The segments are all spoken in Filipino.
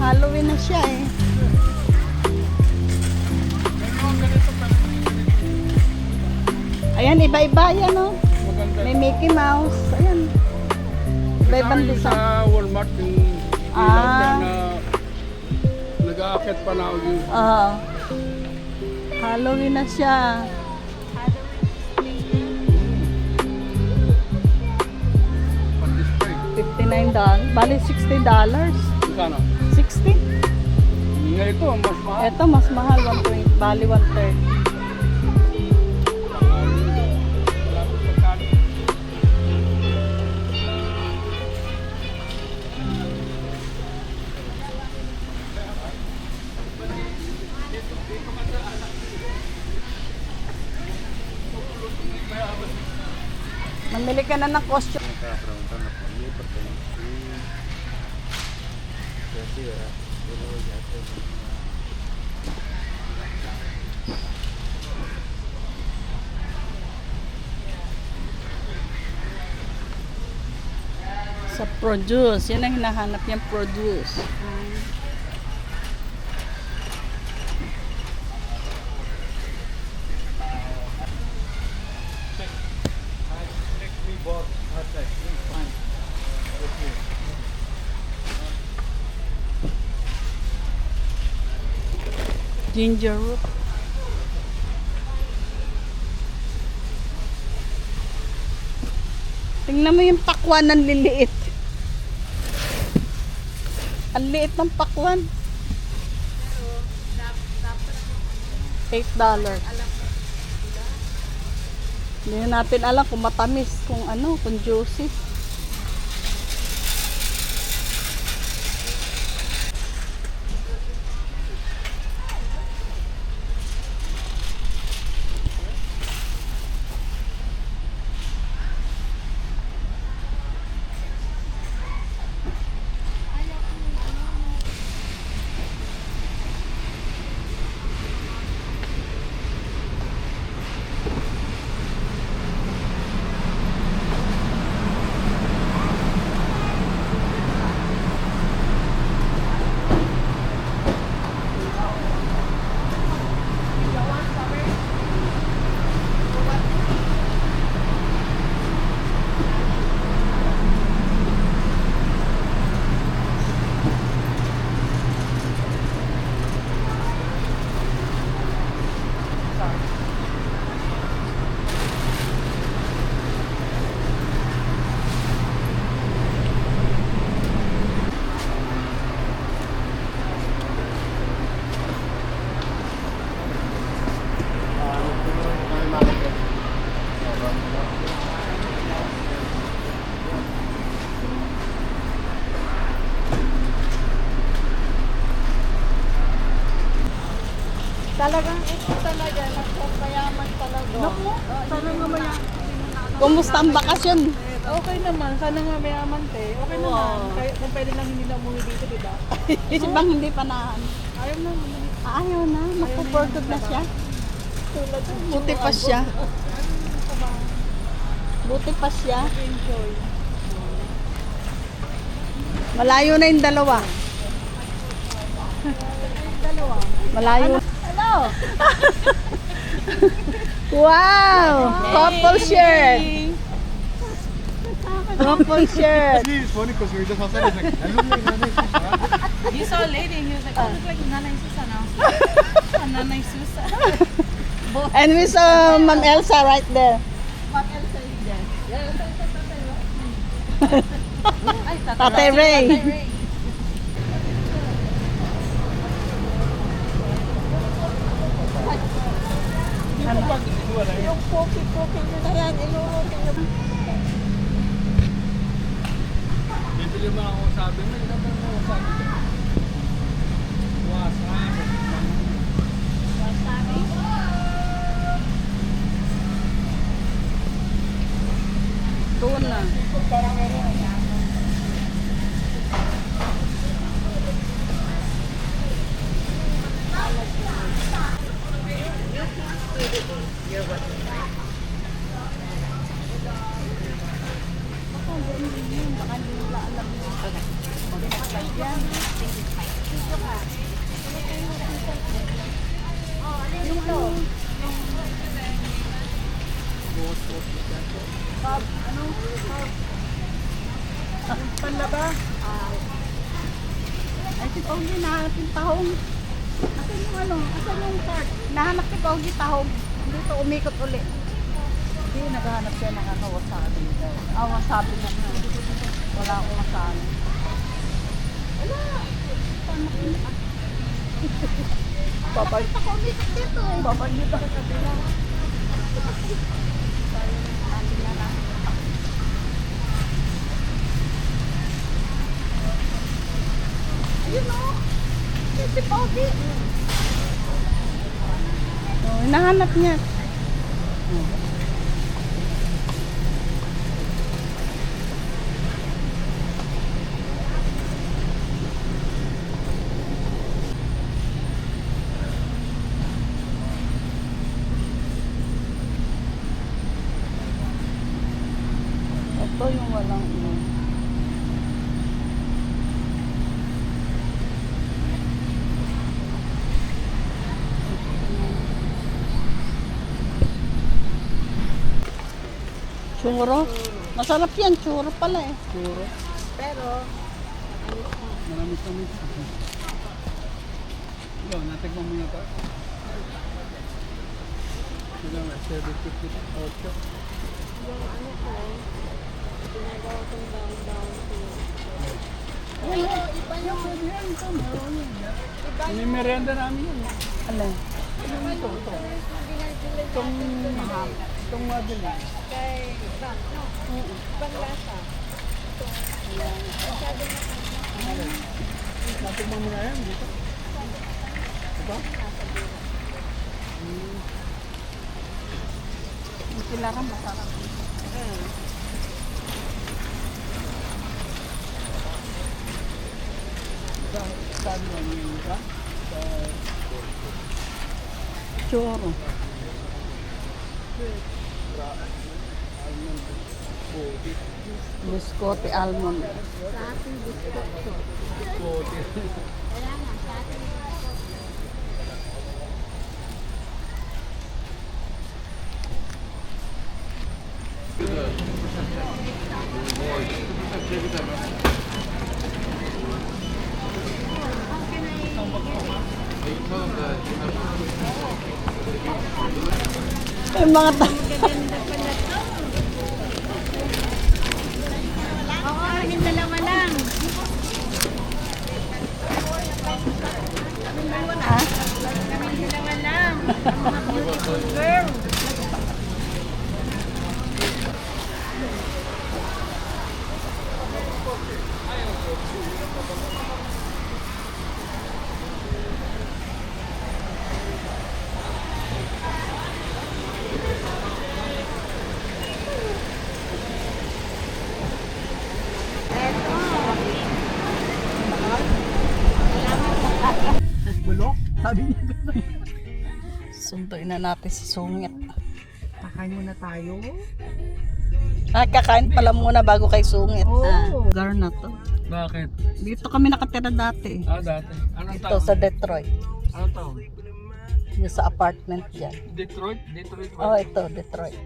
Halloween na siya eh. Ayan, iba-iba yan oh. May Mickey Mouse. Ayan. Iba-ibang design. Sa Walmart yung ilaw na nag-aakit pa na yung Halloween na siya. pan-display. $59. Bali $60. Magkano? 60. Nga ito, mas mahal. Ito mas mahal, 120. Bali 130. Mamili ka na ng costume. Sa produce, yan ang hinahanap niyang produce. Ginger root. Tingnan mo yung pakwan ng liliit. Ang liit ng pakwan. $8. Hindi natin alam kung matamis, kung ano, kung juicy. Talagang ito talaga, nagpapayaman talaga. Naku, sana nga mayaman. Kumusta ang bakasyon? Okay naman, sana nga mayaman te. Okay naman. Kaya, kung pwede lang hindi na umuwi dito, di ba? Si Bang hindi pa na. Ayaw na. Ayaw na, magpo-forgood na siya. Buti pa siya. Buti pa siya. Enjoy. Malayo na yung dalawa. Malayo. Hello! Wow! Couple shirt! Couple shirt! It's funny because we were just outside. I was like, I look like Nanay. You saw a lady and he was like, oh, look like Nanay Susan. I was like, Nanay Susan. And we saw Ma'am Elsa right there. Ma'am Elsa is there. Ay, Tatay Ray. Yung poki-poki nyo na yan, inuukin nyo. Bibili mo ako sabi mo, hindi naman ako sabi ko. Wasabi? Doon na. Baka hindi nila alam yan. Yung to. Panlaba. Ay, si Pogi, nahanap yung tahong. Asan yung ano? Asan yung cart? Nahanap si Pogi tahong. Dito umikot ulit. Hindi, naghahanap siya ng ano, wasabi. Ah, wasabi na nga. Wala akong masabi. Wala. Babay. Ako umikot dito eh. Babay niyo sa kabila. Sabi na lang. Ayun o. Si Pogi. Oh, hinahanap niya. Ito yung walang ano. Churro. Masarap yan. Churro pala eh. Puro. Pero, Manamis-namis. Yo, natikman mo na ito. Sila nga, 7.50. 8. yung ano ko, ginagawa kong down to. Iba yung May merienda namin yun. Alin? Itong mahal. Itong mabili. Kay Bang, no? Ibang lasa. Natikman mo na yan dito. Ito? Yung silaran masarap. Sabi mo yun ka? Churro. Biscotti almond. Sa ating biscotti. Yung mga Oo, kaming dalawa lang. Ha? Kaming dalawa lang. Ang mga beautiful girl. Bulok? Sabi niya. Sunduin na natin si Sungit. Kakain muna tayo. Ah, kakain pala muna bago kay Sungit. Oh. Lugar na to. Bakit? Dito kami nakatira dati. Dati. Anong Ito tawag? sa Detroit. Anong tawag? Yung sa apartment dyan. Detroit? Detroit ba? Oh, ito, Detroit.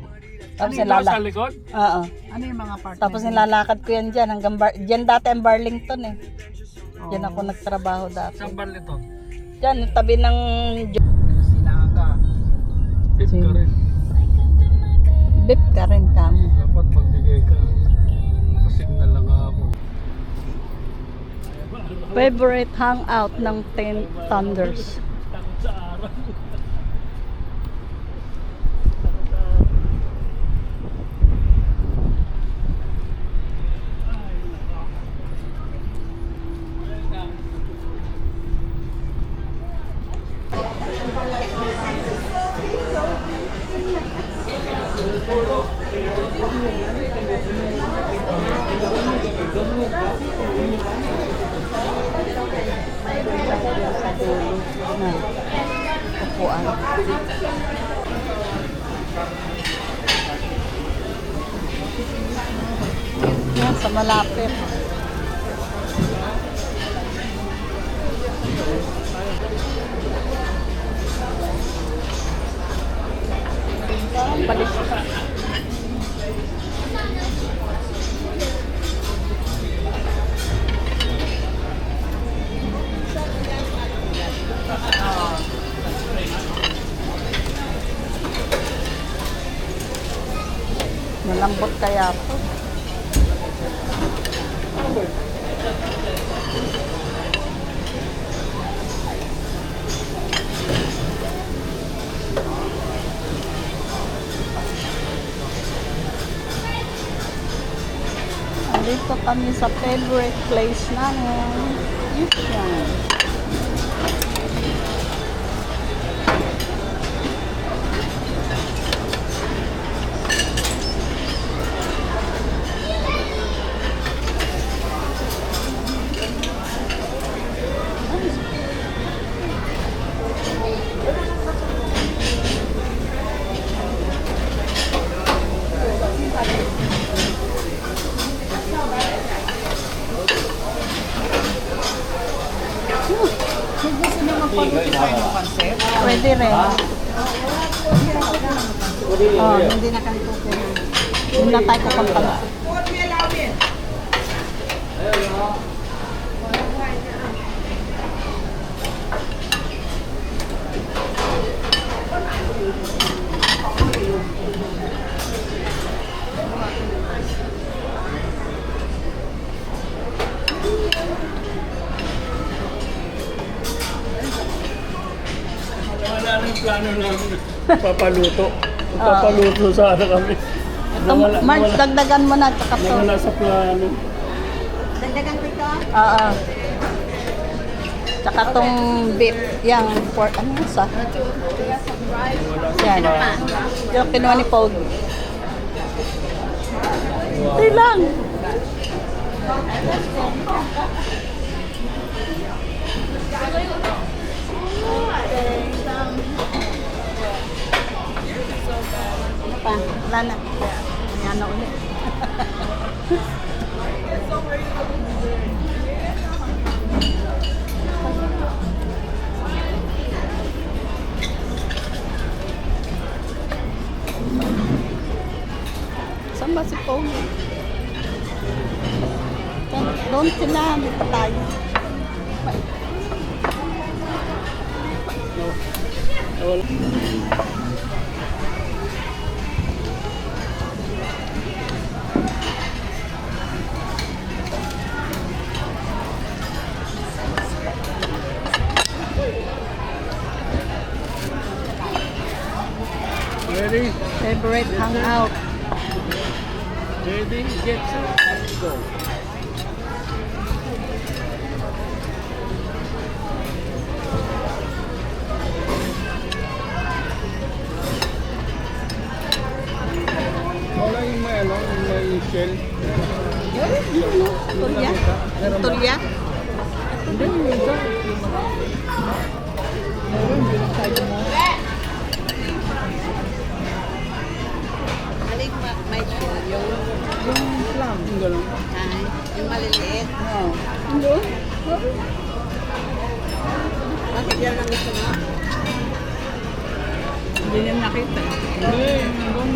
Tapos Ano yung sa nilalakad. likod? Oo. Ano yung mga partner? Tapos nilalakad ko yan dyan hanggang dyan dati ang Burlington eh. Oh. Dyan ako nagtrabaho dati. Saan ba nito? Dyan, yung tabi ng Sinaga. Tip ka rin. beef ka rin kamo. Dapat magbigay ka. Signal lang ako. Favorite hangout ng Ten Thunders. Sa dulo na upuan. Yan, sa malapit. Balik ka. Malambot kaya po. Dito kami sa favorite place namin. Yan. Pwede rin. Oh, hindi na kami pupunan. Hindi na tayo kukumpara. Wala nang plano namin. Papaluto. Papaluto sana kami. Ito, March, dagdagan mo na. Tsaka to. Wala sa plano. Dagdagan ko ito? Oo. Tsaka tong beef. Yang pork. Ano yun sa? Yan. Yung kinuha ni Paul. Ito lang. Ano pa? Wala na. Ayan na ulit. Saan ba si Paul? Doon sila. Dito tayo. Wala. Ready? Favorite hangout. Ready? Get set. Go. Wala yung may ano, yung may shell. Tulya? Tulya? Hindi, yung isa. Alin may shell? Yung Lang, yung gano'n. yung maliliit. Ah. Hindi. Bakit yan lang gusto mo? Hindi niya nakita. Hindi, yung gano'n.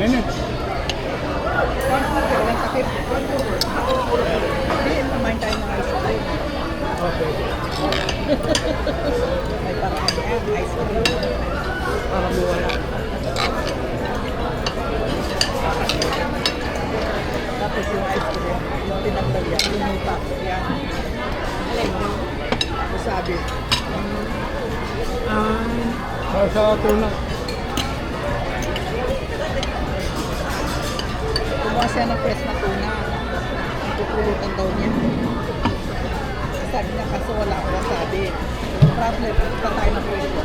Ini. Kumain tayo ng ice cream. Okay. May parang yan, ice cream. Para mawala. Tapos yung ice cream, yung tinaglalagyan, yung may pack, yan. Wasabi. Sa tuna. Kumuha siya ng fresh na tuna. Pupulutan daw niya. Sabi niya kaso wala akong wasabi. No problem, punta tayo ng pwesto.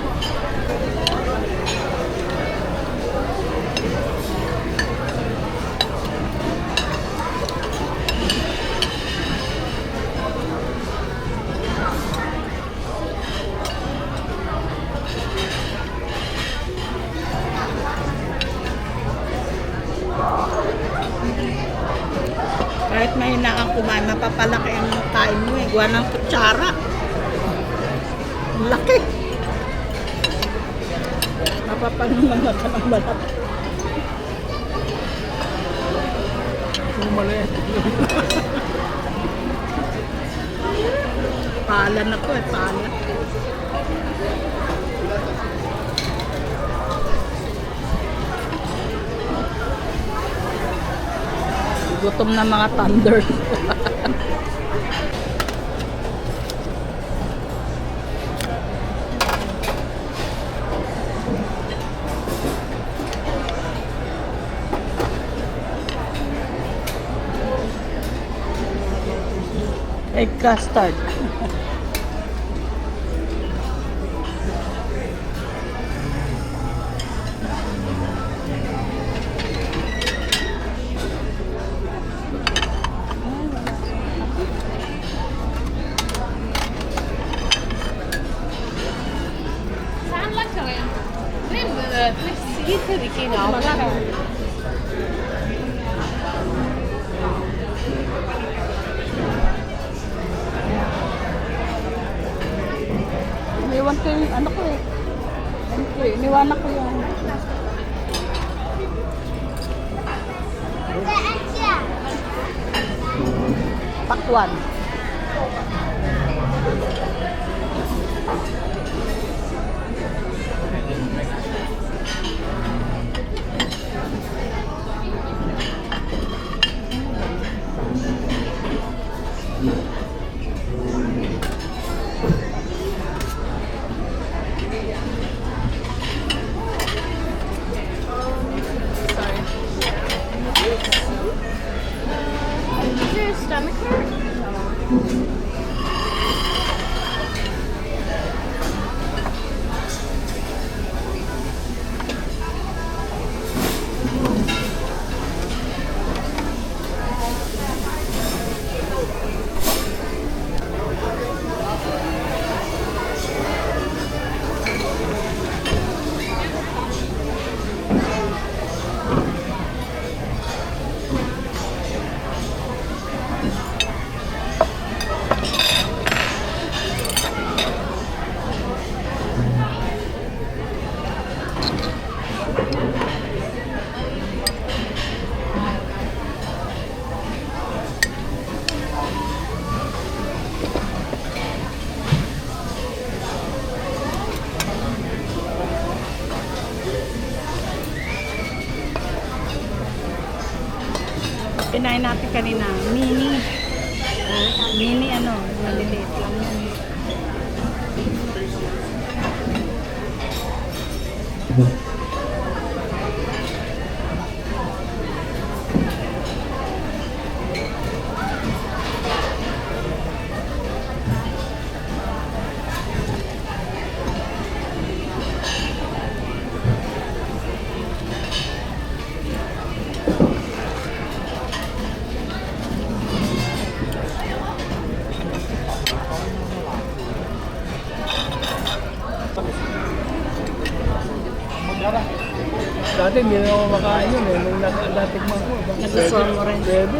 Kahit mahina kang kumain, mapapalaki ang kain mo eh. Gawa ng kutsara. Ang laki. Mapapanungan ka ng balat. Yung maliit. Palan ako eh, palan. Gutom na mga thunder. Egg custard. Saan lang siya ngayon? Sige, kinaw. Iniwan ko yung ano ko eh. Iniwan ko yung pakwan. Is your stomach hurt? Kinain natin kanina, mini. Mini ano, maliliit lang yan. Dati hindi na ako makain yun eh. Nung natikman ko. Nagustuhan mo rin. Pwede.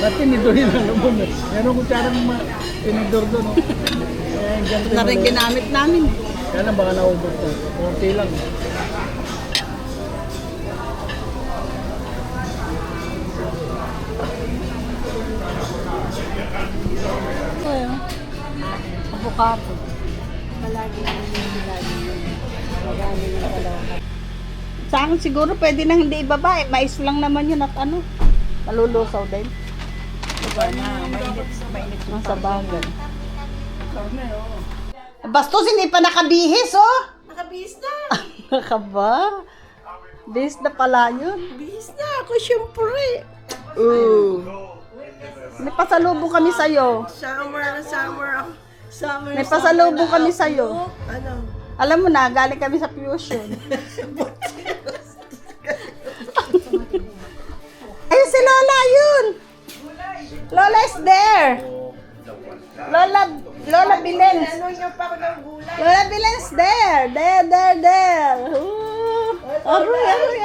Dati tinidor yun ang lubon eh. Meron ko tsarang tinidor doon. No? Ito na rin ginamit namin. Kaya lang baka naubos na. Kunti lang. avocado. Palagi naman yung lagi yun. Magami yung kalawa. Sa akin siguro pwede nang hindi ibaba eh. Mais lang naman yun at ano. Malulusaw din. Diba na, mainit yung Nasa bagay. Karne, oh. Bastos, hindi pa nakabihis, oh. Nakabihis na. Naka ba? Bihis na pala yun. Bihis na ako, syempre. May pasalubong kami sa'yo. Summer na summer ako. Summer, May pasalubong kami sa'yo. Ano? Alam mo na, galing kami sa Fusion. Ayun si Lola, yun! Lola is there! Lola Bilens. Ano niyo pa ako ng gulay? Lola Bilens there! There! Ooh. Aroy!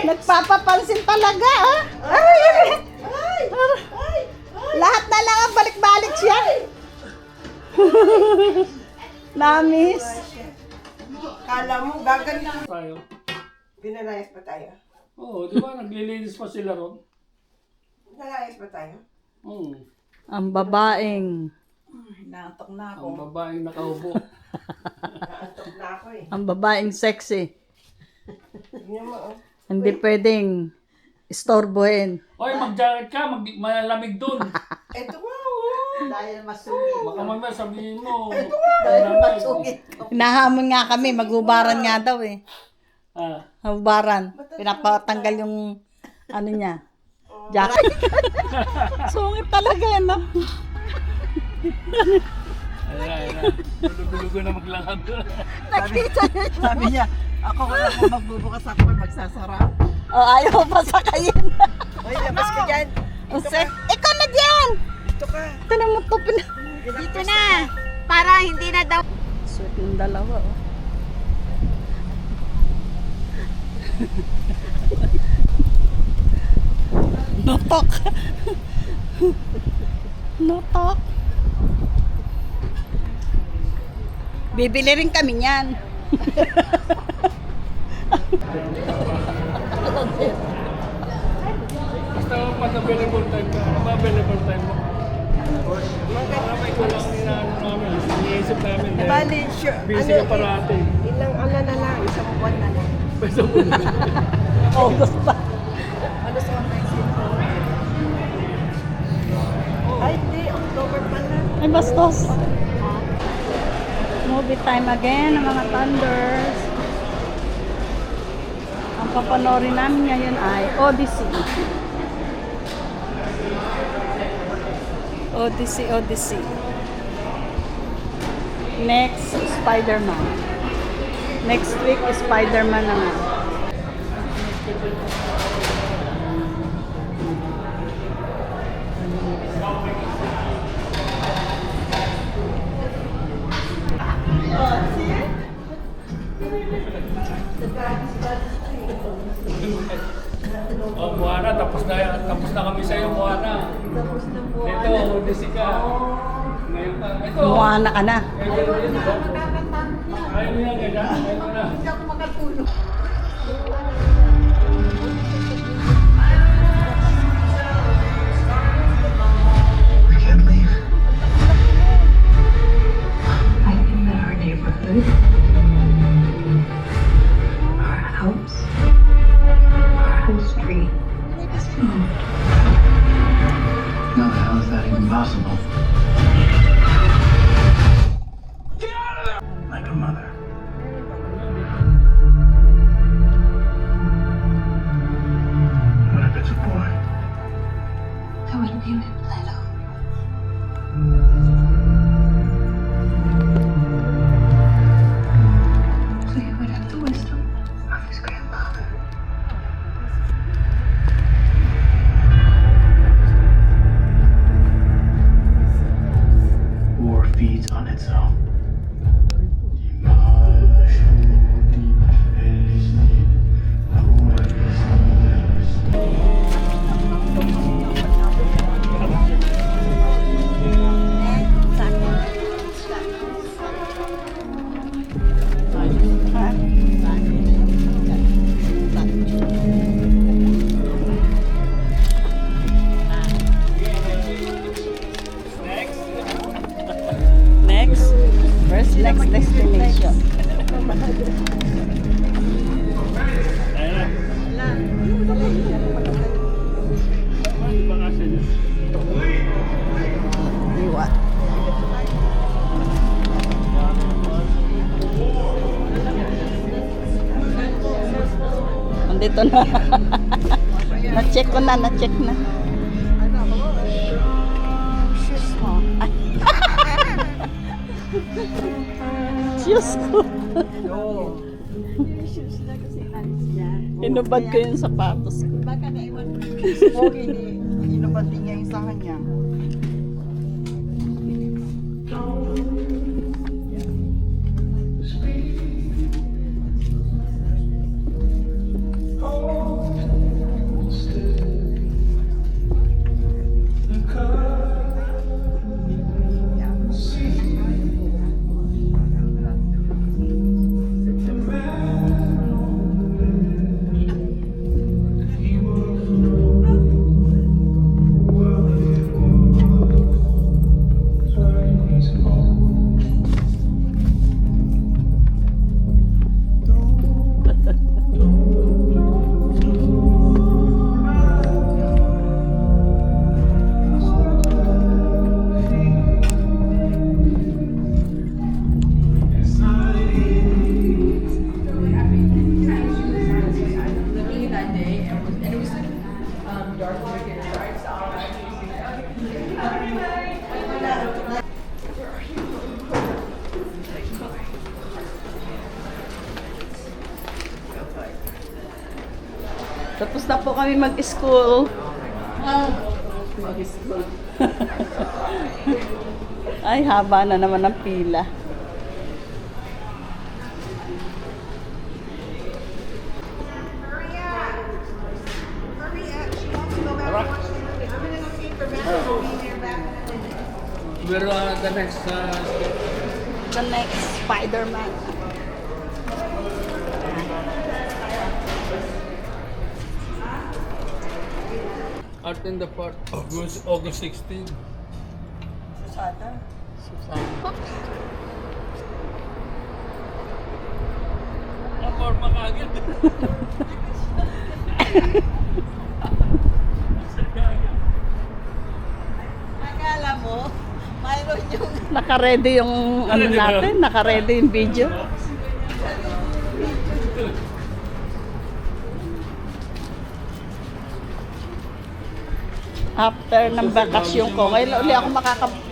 Nagpapapansin talaga, ah! Aroy! Lahat na lang ang balik-balik siya. Namis. Kala mo, gaganito. Tayo. Pinalayas pa tayo? Oo, di ba naglilinis pa sila ron? Pinalayas pa tayo? Oo. Ang babaeng. Naantok na Ang babaeng nakaupo. Naantok na ako eh. Ang babaeng sexy. Tingnan mo, oh. Hindi pwedeng istorbohin. Oy, mag-jacket ka, malalamig dun. Ito nga, oh. Dahil masungit. Baka mamaya sabihin mo. Dahil masungit. Hinahamon nga kami, maghubaran nga daw eh. Ah, Hubaran. Pinapatanggal yung ano niya. Jacket. Sungit talaga yan, no? ayan. Lulugo na maglakad. Sabi niya, ako magbubukas ako magsasara. O, ayaw pa sakayin. Oy, labas ka dyan. Ikaw na dyan! Ito ka. Ito na mo to. Dito na. Para hindi na daw. Sweet yung dalawa, oh. Notok. Notok. Bibili rin kami niyan. Basta pag available time ka, ano ba available time mo? Para may kulang nila namin. Iniisip namin. Bali, sure. Busy ka parati. Ilang ano na lang, isang buwan na lang. Basta po. August pa. Ano sa online cellphone? Ay, hindi. October pa na. Ay, bastos. Movie time again ng mga Thunders. Ang papanorin namin ngayon ay Odyssey. Odyssey. Next, Spider-Man. Next week, Spider-Man naman. Oh, Moana, tapos na kami sa iyo, Moana. Ito, Odyssey ka. Ngayon pa. Ito. Moana ka na. Ayaw mo yan, ganyan. Ayaw mo na. We can't leave. I think that our neighborhood, our house, our whole street has moved. How the hell is that even possible? Like a mother. What if it's a boy? I would name him Leto. So he would have the wisdom of his grandfather. Andito na. Na-check ko na, na-check na. Ano ako? Shoes mo. Diyos ko. Oo. Shoes na kasi alis niya. Inubad ko yung sapatos ko. Baka naiwan mo yung Okay, inubad din niya yung sa kanya. Tapos na po kami mag-school. Mag-school. Ay, haba na naman ang pila. Pero the next, The next Spider-Man. Art in the Park, August 16. Susada. Susana. Forma ka agad. Akala mo, mayroon yung Naka-ready yung ano natin, naka-ready yung video. After ng bakasyon ko, ngayon uli ako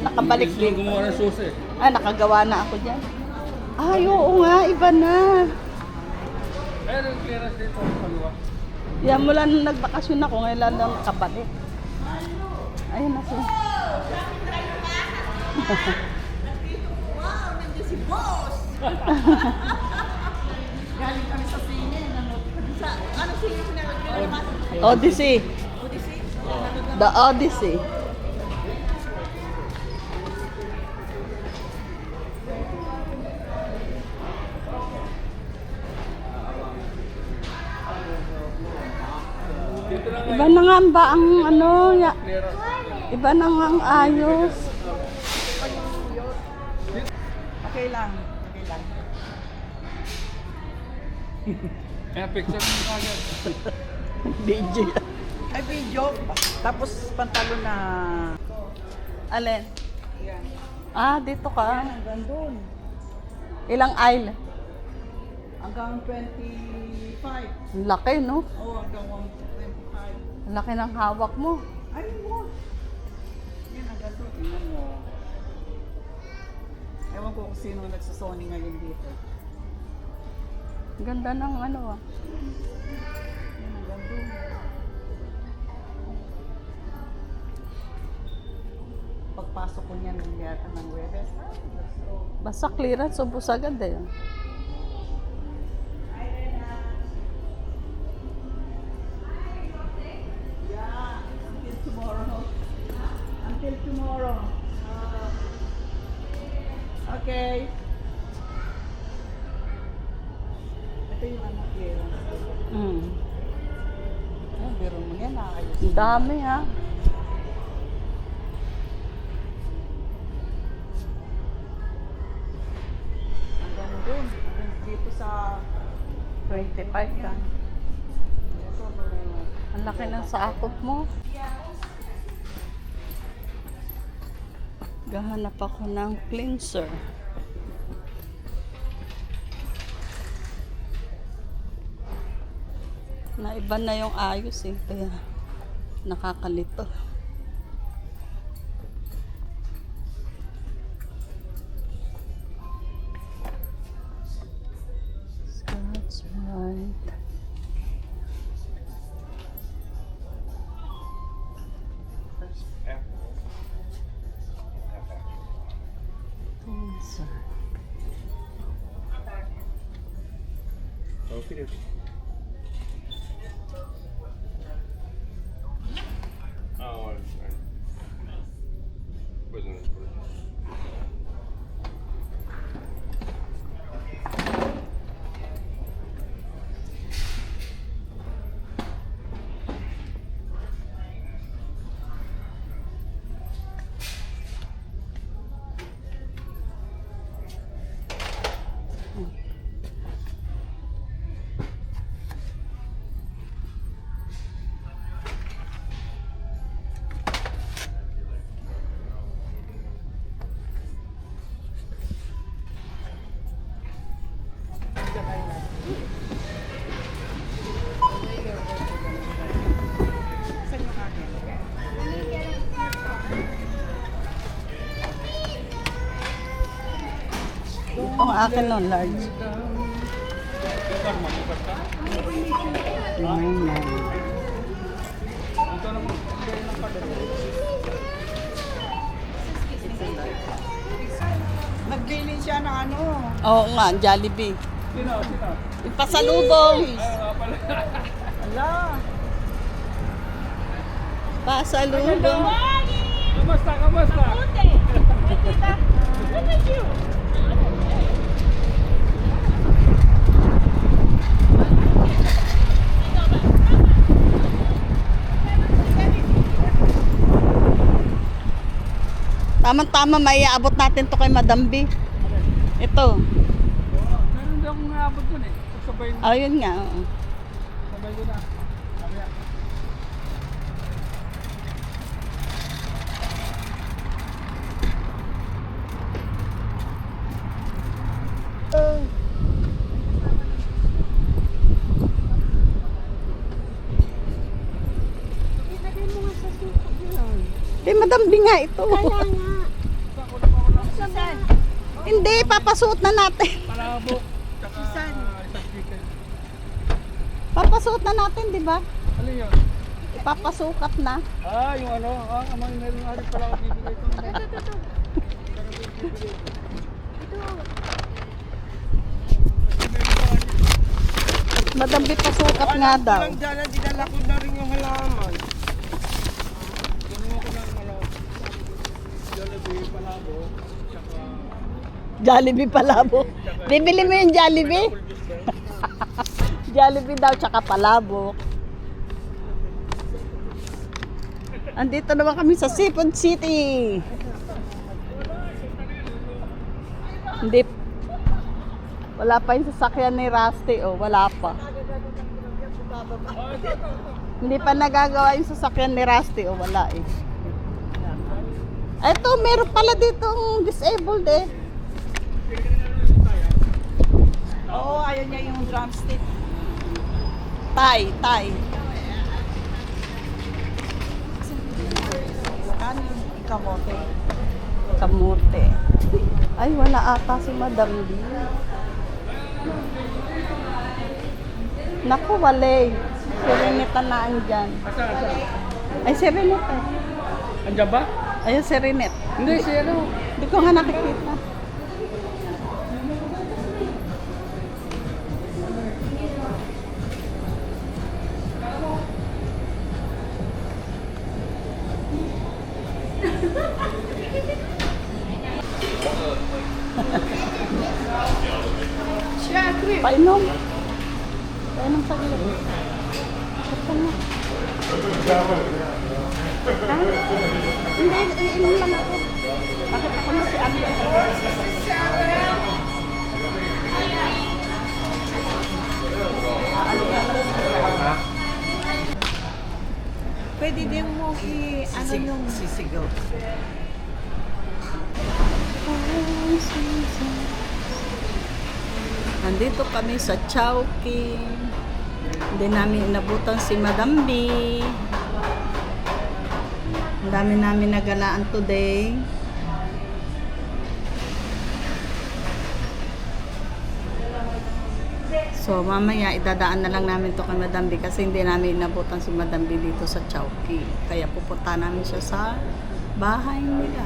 nakabalik Gusto dito. gumawa ng susi. Ah, nakagawa na ako dyan. Ay, oo nga, iba na. Pero yung clearance dito, kaliwa. Yan mula nung nagbakasyon ako, ngayon lang nakabalik. Ayun na siya. galing kami sa sine. Ano sine pinag-alamasan? Odyssey. The Odyssey. Iba na nga ba ang ano, iba na nga ang ayos. Okay lang. Okay lang. Kaya picture mo agad. DJ. Ay, video. Tapos pantalon na... Alin? Yan. Ah, dito ka. Hanggang doon. Ilang aisle? Hanggang 25. Ang laki, no? Oo, hanggang 125. Ang laki ng hawak mo. Ay, mo. Yan, hanggang doon. Tingnan mo. Ewan ko kung sino nagsusoni ngayon dito. Ang ganda ng ano ah. Yan, hanggang doon. Pagpasok ko niyan ng Webes. Basta clearance, ubos agad eh. Yeah, until tomorrow. Until tomorrow. Okay. Ito yung anak clearance. Mm. Oh, biro mo yan, nakakayos. Ang dami ha. Hanggang doon. Hanggang dito sa... 25 ka. Ang laki ng sakop mo. Gahanap ako ng cleanser. Naiba na yung ayos eh. Kaya nakakalito. Scotch Brite. Tensor. Okay. Oh, right. Wasn't it? Ang akin no, large. Nagbili siya ng ano. Oo nga, Jollibee. Sino? Pasalubong. Ala. Pasalubong. Kamusta? Tama-tama, may aabot natin to kay Madam B. Ito. Meron din akong naabot dun eh. Sabay Ayun nga. Oo. ko na. Mamaya. Ilagay mo nga sa suko yun. Kay Madam B nga ito. Kaya nga. Saan? Hindi, papasuot na natin. Palabok. Tsaka Saan? isang chicken. Papasuot na natin, di ba? Ano yun? Ipapasukat na. Ah, yung ano? Ah, amang meron nga rin pala ako bibigay ito. Ito. Madam B, pasukat nga daw. Walang dyan, dinala ko na rin yung halaman. Gano'n ko ng ano? Jollibee, palabok. Tsaka Jollibee palabo. Bibili mo yung Jollibee? Jollibee daw, tsaka palabok. Andito naman kami sa Seafood City. Hindi. Wala pa yung sasakyan ni Rusty. Oh, wala pa. Hindi pa nagagawa yung sasakyan ni Rusty. Oh, wala eh. Eto, meron pala ditong disabled eh. Oo, ayaw niya yung drumstick. Tay. Ano yung kamote? Kamote. Ay, wala ata si Madam B. Naku, wale. Serenita na andyan. asa? Ay, Serenita. Andiyan ba? Ayun, Serenet. Hindi, si ano? Hindi ko nga nakikita. Painom. Painom sa gilid. Basta na. Ha? Hindi, inom lang ako. Bakit ako na si Ate? Pwede din mo ano yung Sisigaw. Nandito kami sa Chowking. Hindi namin inabutan si Madam B. Ang dami namin nagalaan today. So mamaya idadaan na lang namin to kay Madam B kasi hindi namin inabutan si Madam B dito sa Chowky. Kaya pupunta namin siya sa bahay nila.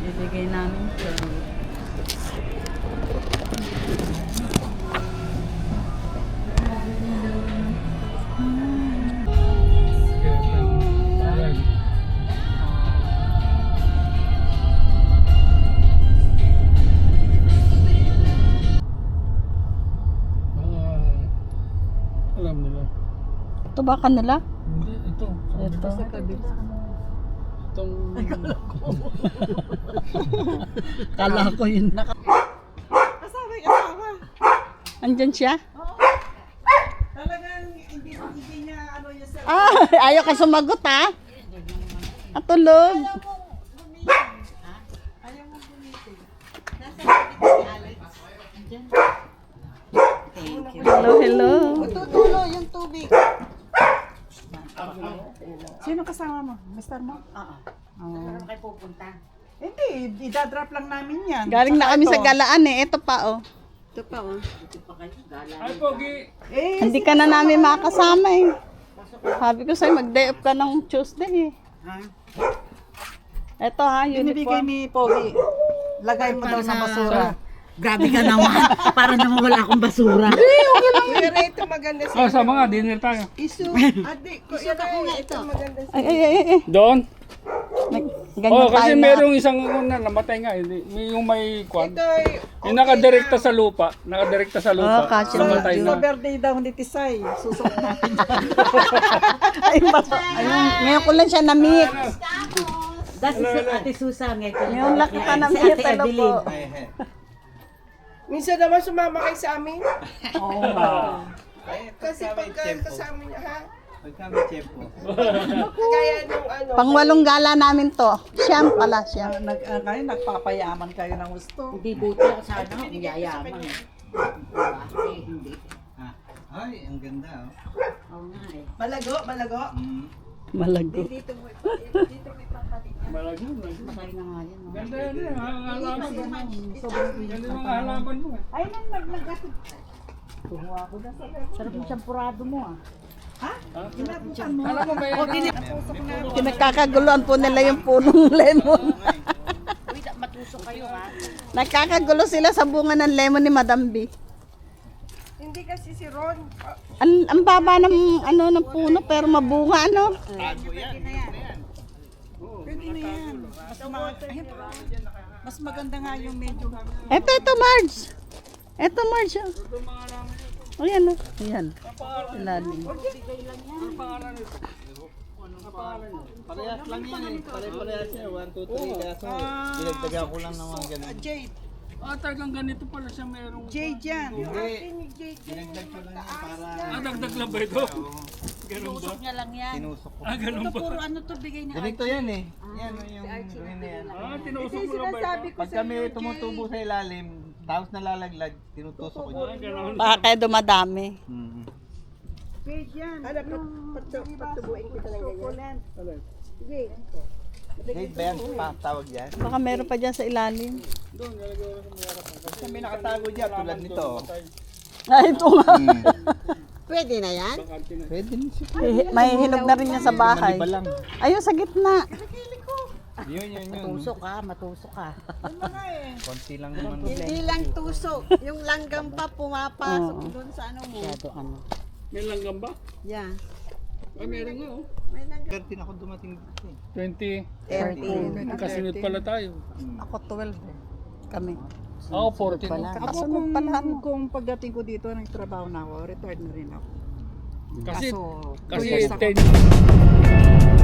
Ibigay namin to. Alam nila. Ito ba kanila? Hindi, ito. Ito. Itong... Kala ko yun. Kasama. Andyan siya? Talagang hindi niya ano yung cell. Ayaw ka sumagot ha? At tulog. Ayaw mo gumitin. Nasa likod si Alex. Andyan. Hello. Tutulo yung tubig. Sino kasama mo? Mister mo? Oo. Saan kayo pupunta? Hindi, idadrop lang namin yan. Galing na kami sa galaan eh. Ito pa oh. Ito pa oh. Ay, Pogi! Hindi ka na namin makasama eh. Sabi ko sa'yo mag-day off ka ng Tuesday eh. Ito ha, Binibigay uniform. ni Pogi. Lagay mo daw sa basura. Grabe ka naman. Para naman wala akong basura. Pero ito maganda Oh, sa mga dinner tayo. isu. Adik, isu ako nga ito. Maganda sa Ay. Doon? Ganyan Oh, kasi tayo na. merong isang na namatay nga. Yung may kwan. ito. Yung nakadirekta sa lupa. Nakadirekta sa lupa. kasi namatay Sa na. birthday daw ni Tisay. Susok natin. Ayun, ngayon ko lang siya na-meet. That's Ate Susan. Ngayon lang kita na-meet. Hello po. Minsan naman sumama kayo sa amin. Oo nga. Kasi pagka kasama niya, ha? Pagka may tempo. Kagaya nung ano. Pangwalong gala namin to. Siyam pala, siyam. Kayo nagpapayaman kayo ng gusto. Hindi buti ako sana ako yayaman. Hindi. Ay, ang ganda oh. Oo nga eh. Malago. Malago. Malago. Patay na nga yan. no? Ganda yan eh. Ang halaman mo. Ganda yung mga halaman mo. Ay, naggatid. Kumuha ko na sa Sarap yung champurado mo ah. Inabutan mo. Alam mo ba yan? Kinagkakaguluhan po nila yung punong lemon. Uy, matusok kayo ha. Nagkakagulo sila sa bunga ng lemon ni Madam B. Hindi kasi si Ron. Ang baba ng ano ng puno pero mabunga ano. Pwede na yan. Mas maganda nga yung medyo. Ito Marge. Ito Marge. Oh. Ayan oh. Ayan. Ilalim. Parehas lang yan eh. Pare-parehas yan. 1, 2, 3. Kaso, dinagdagan ko lang ng mga ganun. Jade. Ah, talagang ganito pala siya merong... Jade yan. Hindi. Dinagdag ko lang yan para... Ah, dagdag lang ba ito? Ganun ba? Niya lang yan. Tinusok ko. Ah, ganun ba? Puro ano to bigay na. Ganito yan eh. Yan yung gawin na yan. Ah, tinusok mo na ba ito? Pag kami tumutubo sa ilalim, tapos nalalaglag, tinutusok ko Ah, dyan. ganun. Baka kaya dumadami. Jade yan. Ano, patubuin kita ng ganyan. Sige. Jade ba yan? Tawag yan? Baka meron pa dyan sa ilalim. Kasi may nakatago dyan tulad nito. Ay, ito nga. Pwede na yan? Pwede din siya. May hinog na rin niya sa bahay. Maliba lang. Ayun, sa gitna. Yun. Matusok ka. Konti lang naman. Hindi lang tusok. Yung langgam pa pumapasok doon sa ano mo. Masyado ano. May langgam ba? Yan. Ah, meron nga oh. May langgam. 13 ako dumating dito eh. 20. 13. Kasunod pala tayo. Ako 12 eh. Kami. Ako 14. Ako Kasunod pala. kung pagdating ko dito, nagtrabaho na ako, retired na rin ako. Kasi, Kaso, kasi 2 years ako. 10.